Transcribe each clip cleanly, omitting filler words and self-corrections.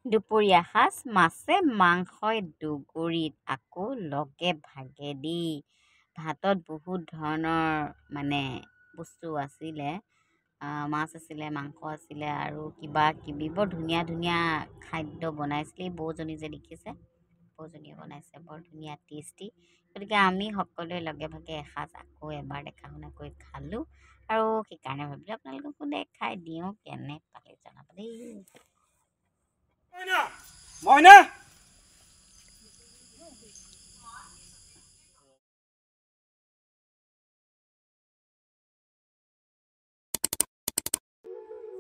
দুপৰীয়া সাজ মাছে মাংসই দুগুৰিত আকৌ লগে ভাগে দি ভাতত বহুত ধৰণৰ মানে বস্তু আছিলে। মাছ আছিলে, মাংস আছিলে আৰু কিবা কিবি বৰ ধুনীয়া ধুনীয়া খাদ্য বনাইছিলে। এই বৌজনী যে দেখিছে, বৌজনীয়ে বনাইছে বৰ ধুনীয়া টেষ্টি। গতিকে আমি সকলোৱে লগে ভাগে এসাঁজ আকৌ এবাৰ দেখা শুনাকৈ খালোঁ আৰু সেইকাৰণে ভাবিলোঁ আপোনালোককো দেখাই দিওঁ কেনে পালে জনাব দেই। মইনা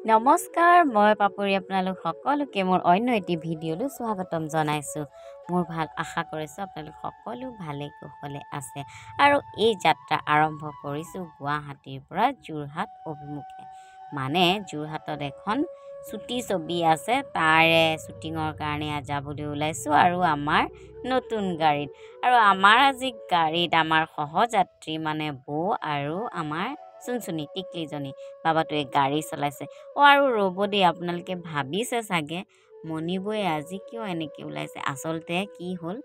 নমস্কাৰ, মই পাপৰি আপোনালোক সকলোকে মোৰ অন্য এটি ভিডিঅ'লৈ স্বাগতম জনাইছোঁ। মোৰ ভাল আশা কৰিছোঁ আপোনালোক সকলো ভালে কুশলে আছে আৰু এই যাত্ৰা আৰম্ভ কৰিছোঁ গুৱাহাটীৰ পৰা যোৰহাট অভিমুখে। মানে যোৰহাটত এখন ছুটি ছবি আছে, তাৰে শ্বুটিঙৰ কাৰণে যাবলৈ ওলাইছোঁ আৰু আমাৰ নতুন গাড়ীত। আৰু আমাৰ আজি গাড়ীত আমাৰ সহযাত্ৰী মানে বৌ আৰু আমাৰ চুনচুনি টিকলিজনী বাবাটোৱে গাড়ী চলাইছে। আৰু ৰ'ব দেই, আপোনালোকে ভাবিছে চাগে মণিবৌয়ে আজি কিয় এনেকৈ ওলাইছে। আচলতে কি হ'ল,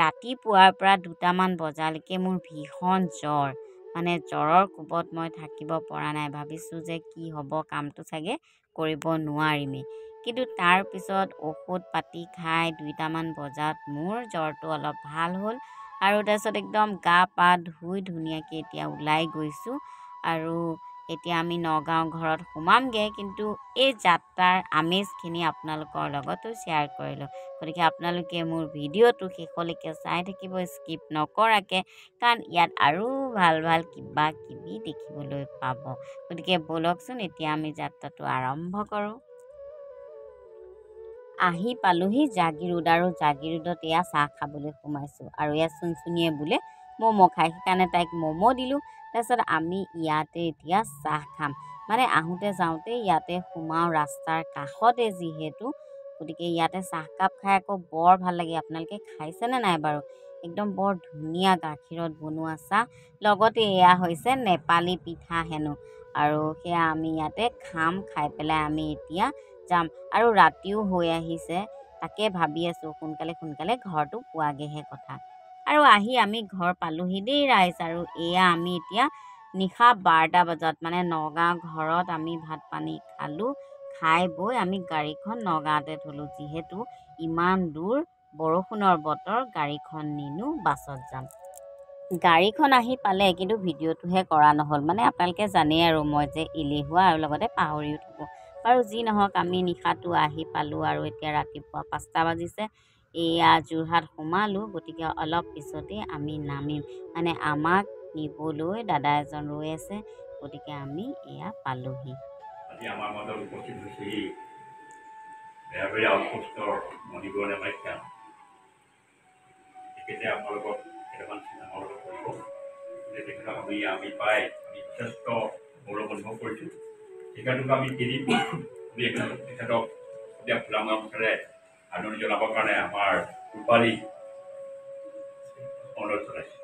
ৰাতিপুৱাৰ পৰা 2টামান বজালৈকে মোৰ ভীষণ জ্বৰ, মানে জ্বৰৰ কোবত মই থাকিব পৰা নাই। ভাবিছোঁ যে কি হ'ব, কামটো চাগে কৰিব নোৱাৰিমেই। কিন্তু তাৰপিছত ঔষধ পাতি খাই 2টামান বজাত মোৰ জ্বৰটো অলপ ভাল হ'ল আৰু তাৰপিছত একদম গা পা ধুই ধুনীয়াকৈ এতিয়া ওলাই গৈছোঁ আৰু এতিয়া আমি নগাঁও ঘৰত সোমামগৈ। কিন্তু এই যাত্ৰাৰ আমেজখিনি আপোনালোকৰ লগতো শ্বেয়াৰ কৰিলোঁ। গতিকে আপোনালোকে মোৰ ভিডিঅ'টো শেষলৈকে চাই থাকিব, স্কিপ নকৰাকৈ, কাৰণ ইয়াত আৰু ভাল ভাল কিবা কিবি দেখিবলৈ পাব। গতিকে ব'লকচোন এতিয়া আমি যাত্ৰাটো আৰম্ভ কৰোঁ। আহি পালোহি জাগিৰোড আৰু জাগিৰোডত এয়া চাহ খাবলৈ সোমাইছোঁ আৰু এয়া চুনচুনিয়ে বোলে ম'ম' খায়, সেইকাৰণে তাইক ম'ম' দিলোঁ। তাৰপিছত আমি ইয়াতে এতিয়া চাহ খাম, মানে আহোঁতে যাওঁতে ইয়াতে সোমাওঁ, ৰাস্তাৰ কাষতে যিহেতু, গতিকে ইয়াতে চাহকাপ খাই আকৌ বৰ ভাল লাগে। আপোনালোকে খাইছেনে নাই বাৰু? একদম বৰ ধুনীয়া গাখীৰত বনোৱা চাহ, লগতে এয়া হৈছে নেপালী পিঠা হেনো, আৰু সেয়া আমি ইয়াতে খাম। খাই পেলাই আমি এতিয়া যাম আৰু ৰাতিও হৈ আহিছে, তাকে ভাবি আছোঁ সোনকালে সোনকালে ঘৰটো পোৱাগৈহে কথা। আৰু আহি আমি ঘৰ পালোহি দেই ৰাইজ। আৰু এয়া আমি এতিয়া নিশা 12টা বজাত মানে নগাঁও ঘৰত আমি ভাত পানী খালোঁ। খাই বৈ আমি গাড়ীখন নগাঁৱতে থলোঁ, যিহেতু ইমান দূৰ বৰষুণৰ বতৰ, গাড়ীখন নিনো, বাছত যাম। গাড়ীখন আহি পালে, কিন্তু ভিডিঅ'টোহে কৰা নহ'ল। মানে আপোনালোকে জানেই আৰু মই যে এলেহুৱা আৰু লগতে পাহৰিও থাকোঁ। বাৰু যি নহওক, আমি নিশাটো আহি পালোঁ আৰু এতিয়া ৰাতিপুৱা 5টা বাজিছে। এয়া যোৰহাট সোমালোঁ, গতিকে অলপ পিছতে আমি নামিম। মানে আমাক নিবলৈ দাদা এজন ৰৈ আছে, গতিকে আমি এয়া পালোহি। আজি আমাৰ মাজত উপস্থিত হৈছেহি বেহৰবাৰী আউটপোষ্টৰ মণিবৌৰ নেমাখ্যা। তেখেতে আপোনালোকক কেইটামান চিনেমাৰ লগত কৰিব, তেখেতক আমি পাই আমি যথেষ্ট গৌৰৱ অনুভৱ কৰিছোঁ। তেখেতক আমি তেখেতক এতিয়া ফুলামৰা মুখেৰে আদৰণি জনাবৰ কাৰণে আমাৰ ৰূপালী অনুৰোধ জনাইছোঁ।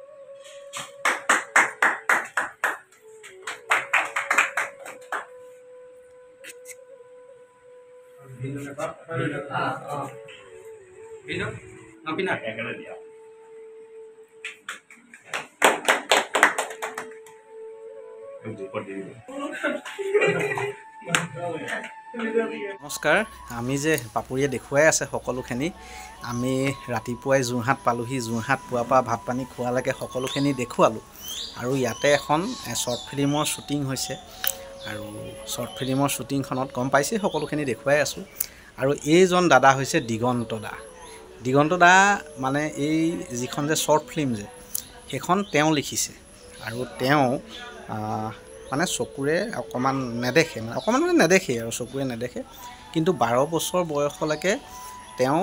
নমস্কাৰ, আমি যে পাপৰিয়ে দেখুৱাই আছে সকলোখিনি, আমি ৰাতিপুৱাই যোৰহাট পালোহি। যোৰহাট পোৱাৰ পৰা ভাত পানী খোৱালৈকে সকলোখিনি দেখুৱালোঁ। আৰু ইয়াতে এখন শ্বৰ্ট ফিল্মৰ শ্বুটিং হৈছে, আৰু শ্বৰ্ট ফিল্মৰ শ্বুটিংখনত গম পাইছেই সকলোখিনি দেখুৱাই আছোঁ। আৰু এইজন দাদা হৈছে দিগন্ত দা। দিগন্ত দা মানে এই যিখন যে শ্বৰ্ট ফিল্ম যে সেইখন তেওঁ লিখিছে, আৰু তেওঁ মানে চকুৰে অকণমান নেদেখে, মানে অকণমান মানে নেদেখেই আৰু চকুৰে নেদেখে, কিন্তু 12 বছৰ বয়সলৈকে তেওঁ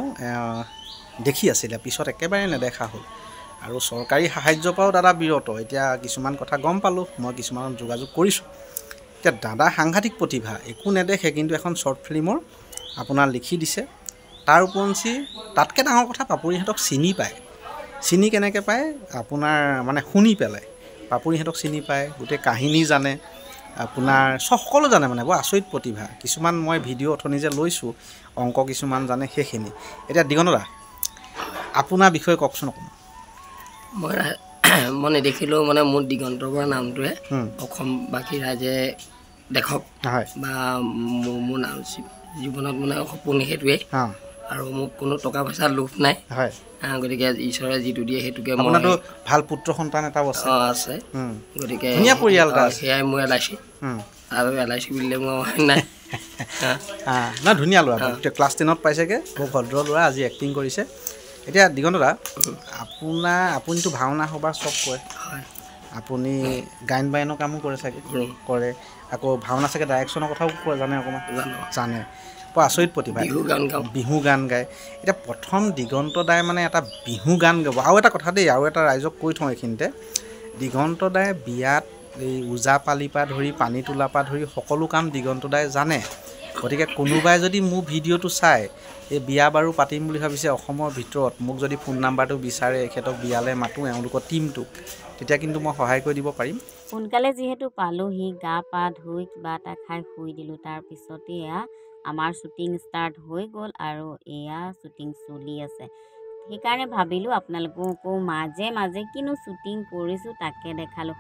দেখি আছিলে, পিছত একেবাৰে নেদেখা হ'ল। আৰু চৰকাৰী সাহায্যৰ পৰাও দাদা বিৰত। এতিয়া কিছুমান কথা গম পালোঁ, মই কিছুমানত যোগাযোগ কৰিছোঁ। এতিয়া দাদা সাংঘাতিক প্ৰতিভা, একো নেদেখে কিন্তু এখন শ্বৰ্ট ফিল্মৰ আপোনাৰ লিখি দিছে। তাৰ উপৰঞ্চি তাতকৈ ডাঙৰ কথা, পাপৰিহঁতক চিনি পায়। চিনি কেনেকৈ পায় আপোনাৰ, মানে শুনি পেলাই পাপৰিহঁতক চিনি পায়, গোটেই কাহিনী জানে। আপোনাৰ সকলো জানে মানে বৰ আচৰিত প্ৰতিভা কিছুমান মই ভিডিঅ' অথনি যে লৈছোঁ অংক কিছুমান জানে সেইখিনি এতিয়া দিগন্ত দা আপোনাৰ বিষয়ে কওকচোন অকণমান মই নেদেখিলেও মানে মোৰ দিগন্ত বৰা নামটোৱে অসমবাসী ৰাইজে দেখক হয় বা মোৰ নাম জীৱনত মানে সপোন সেইটোৱে আৰু মোক কোনো টকা পইচাৰ লোভ নাই হয় গতিকে ঈশ্বৰে যিটো দিয়ে সেইটোকে আপোনাৰতো ভাল পুত্ৰ সন্তান এটাও আছে আছে গতিকে ধুনীয়া পৰিয়াল এটা সেয়াই মোৰ LIC আৰু LIC বুলিলে মোৰ নাই না ধুনীয়া ল'ৰা ক্লাছ 10ত পাইছেগৈ বৰ ভদ্ৰ ল'ৰা আজি এক্টিং কৰিছে এতিয়া দিগন্ত দা আপুনিতো ভাওনা সবাৰ চব কৰে আপুনি গায়ন বায়নৰ কামো কৰে চাগে কৰে আকৌ ভাওনা চাগে ডাইৰেকশ্যনৰ কথাও জানে অকণমান জানে বৰ আচৰিত প্ৰতিভা বিহু গান গায় এতিয়া প্ৰথম দিগন্ত দাই মানে এটা বিহু গান গাব আৰু এটা কথা দেই আৰু এটা ৰাইজক কৈ থওঁ এইখিনিতে দিগন্ত দাই বিয়াত এই ওজা পালিৰ পৰা ধৰি পানী তোলাৰ পৰা ধৰি সকলো কাম দিগন্ত দাই জানে গতিকে কোনোবাই যদি মোৰ ভিডিঅ'টো চাই এই বিয়া বাৰু পাতিম বুলি ভাবিছে অসমৰ ভিতৰত মোক যদি ফোন নাম্বাৰটো বিচাৰে এখেতক বিয়ালৈ মাতোঁ এওঁলোকৰ টীমটোক তেতিয়া কিন্তু মই সহায় কৰি দিব পাৰিম সোনকালে যিহেতু পালোহি গা পা ধুই কিবা এটা খাই শুই দিলোঁ তাৰপিছতে এয়া আমাৰ শ্বুটিং ষ্টাৰ্ট হৈ গ'ল আৰু এয়া শ্বুটিং চলি আছে সেইকাৰণে ভাবিলোঁ আপোনালোককো মাজে মাজে কিনো শ্বুটিং কৰিছোঁ তাকে দেখালোঁ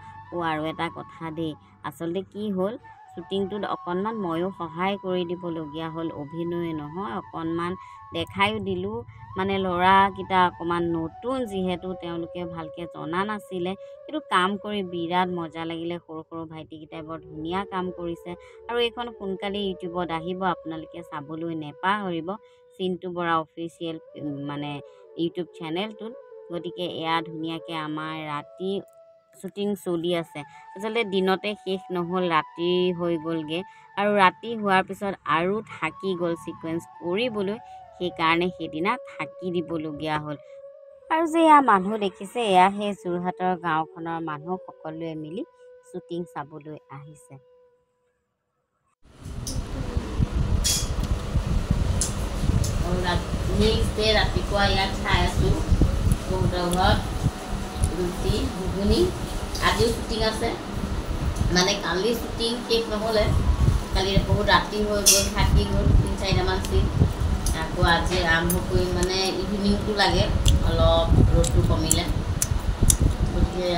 আৰু এটা কথা দেই আচলতে কি হ'ল শ্বুটিংটোত অকণমান ময়ো সহায় কৰি দিবলগীয়া হ'ল অভিনয় নহয় অকণমান দেখায়ো দিলোঁ মানে ল'ৰাকেইটা অকণমান নতুন যিহেতু তেওঁলোকে ভালকৈ জনা নাছিলে কিন্তু কাম কৰি বিৰাট মজা লাগিলে সৰু সৰু ভাইটিকেইটাই বৰ ধুনীয়া কাম কৰিছে আৰু এইখন সোনকালে ইউটিউবত আহিব আপোনালোকে চাবলৈ নেপাহৰিব চিন্তু বৰা অফিচিয়েল মানে ইউটিউব চেনেলটোত গতিকে এয়া ধুনীয়াকৈ আমাৰ ৰাতি শ্বুটিং চলি আছে আচলতে দিনতে শেষ নহ'ল ৰাতি হৈ গ'লগৈ আৰু ৰাতি হোৱাৰ পিছত আৰু থাকি গ'ল ছিকুৱেঞ্চ কৰিবলৈ সেইকাৰণে সেইদিনা থাকি দিবলগীয়া হ'ল আৰু যে এয়া মানুহ দেখিছে এয়া সেই যোৰহাটৰ গাঁওখনৰ মানুহ সকলোৱে মিলি শ্বুটিং চাবলৈ আহিছে নেক্সট ডে ৰাতিপুৱা ইয়াত খাই আছোঁ বহুতৰ ঘৰত ৰুটি ঘুগুনি আজিও শ্বুটিং আছে মানে কালি শ্বুটিং শেষ নহ'লে কালি বহুত ৰাতি হৈ গ'ল থাকি গ'ল 3-4টামান চিন আকৌ আজি আৰম্ভ কৰি মানে ইভিনিংটো লাগে অলপ ৰ'দটো কমিলে গতিকে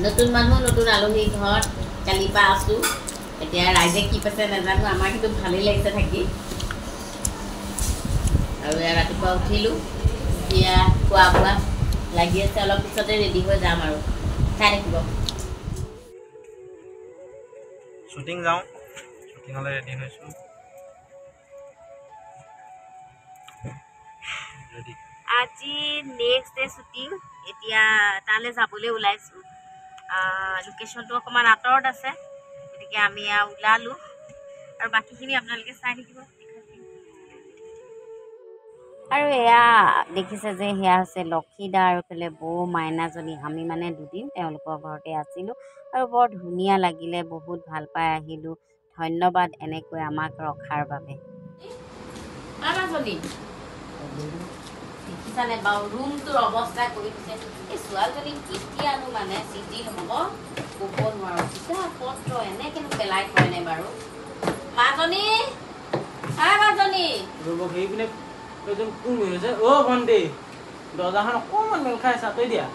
নতুন মানুহ নতুন আলহী ঘৰত কালিৰ পৰা আছোঁ এতিয়া ৰাইজে কি পাইছে নাজানো আমাৰ কিন্তু ভালেই লাগিছে থাকি আৰু ৰাতিপুৱা উঠিলোঁ এতিয়া খোৱা বোৱা লাগি আছে অলপ পিছতে ৰেডি হৈ যাম আৰু চাই থাকিব শ্বুটিং যাওঁ শ্বুটিঙলৈ ৰেডি হৈছোঁ আজি নেক্সট ডে শ্বুটিং এতিয়া তালৈ যাবলৈ ওলাইছোঁ লোকেশ্যনটো অকণমান আঁতৰত আছে গতিকে আমি ওলালোঁ আৰু বাকীখিনি আপোনালোকে চাই থাকিব আৰু এয়া দেখিছে যে সেয়া হৈছে লক্ষীদা আৰু এইফালে বৌ মাইনাজনী আমি মানে দুদিন তেওঁলোকৰ ঘৰতে আছিলোঁ আৰু বৰ ধুনীয়া লাগিলে বহুত ভাল পাই আহিলোঁ ধন্যবাদ এনেকৈ আমাক ৰখাৰ বাবে দেখিছানে বাৰু ৰুমটোৰ অৱস্থা কৰি দিছে এই ছোৱালীজনী কেতিয়ানো মানে চিটি নহ'ব ক'ব নোৱাৰোঁ কিতাপ পত্ৰ এনেকেনো পেলাই থয়নে বাৰু মাজনী মাজনী সেইপিনে কোন হৈছে ভণ্টি দৰ্জাখন অকণমান মেল খাই চাতৰি দিয়া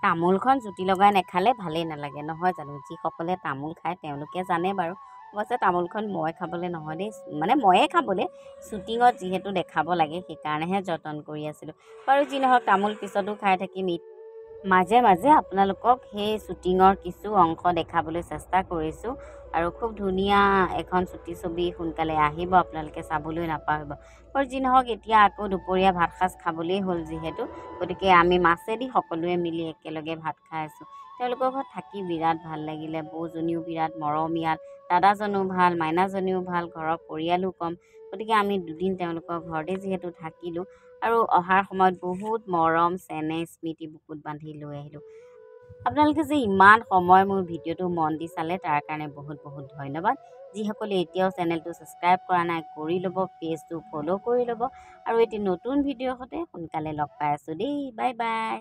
তামোলখন জুতি লগাই নেখালে ভালেই নালাগে নহয় জানো যিসকলে তামোল খায় তেওঁলোকে জানে বাৰু অৱশ্যে তামোলখন মই খাবলৈ নহয় দেই মানে ময়ে খাবলৈ শ্বুটিঙত যিহেতু দেখাব লাগে সেইকাৰণেহে যতন কৰি আছিলোঁ বাৰু যি নহওক তামোল পিছতো খাই থাকিম মাজে মাজে আপোনালোকক সেই শ্বুটিঙৰ কিছু অংশ দেখাবলৈ চেষ্টা কৰিছোঁ আৰু খুব ধুনীয়া এখন ছবি সোনকালে আহিব আপোনালোকে চাবলৈ নাপাহৰিব আৰু যি নহওক এতিয়া আকৌ দুপৰীয়া ভাত সাজ খাবলেই হ'ল যিহেতু গতিকে আমি মাছেদি সকলোৱে মিলি একেলগে ভাত খাই আছোঁ তেওঁলোকৰ ঘৰত থাকি বিৰাট ভাল লাগিলে বৌজনীও বিৰাট মৰমীয়াল দাদাজনো ভাল মাইনাজনীও ভাল ঘৰৰ পৰিয়ালো কম গতিকে আমি দুদিন তেওঁলোকৰ ঘৰতে যিহেতু থাকিলোঁ আৰু অহাৰ সময়ত বহুত মৰম চেনেহ স্মৃতি বুকুত বান্ধি লৈ আহিলোঁ আপোনালোকে যে ইমান সময় মোৰ ভিডিঅ'টো মন দি চালে তাৰ কাৰণে বহুত বহুত ধন্যবাদ যিসকলে এতিয়াও চেনেলটো ছাবস্ক্ৰাইব কৰা নাই কৰি ল'ব পেজটো ফ'ল' কৰি ল'ব আৰু এটি নতুন ভিডিঅ'ৰ সৈতে সোনকালে লগ পাই আছোঁ দেই বাই বাই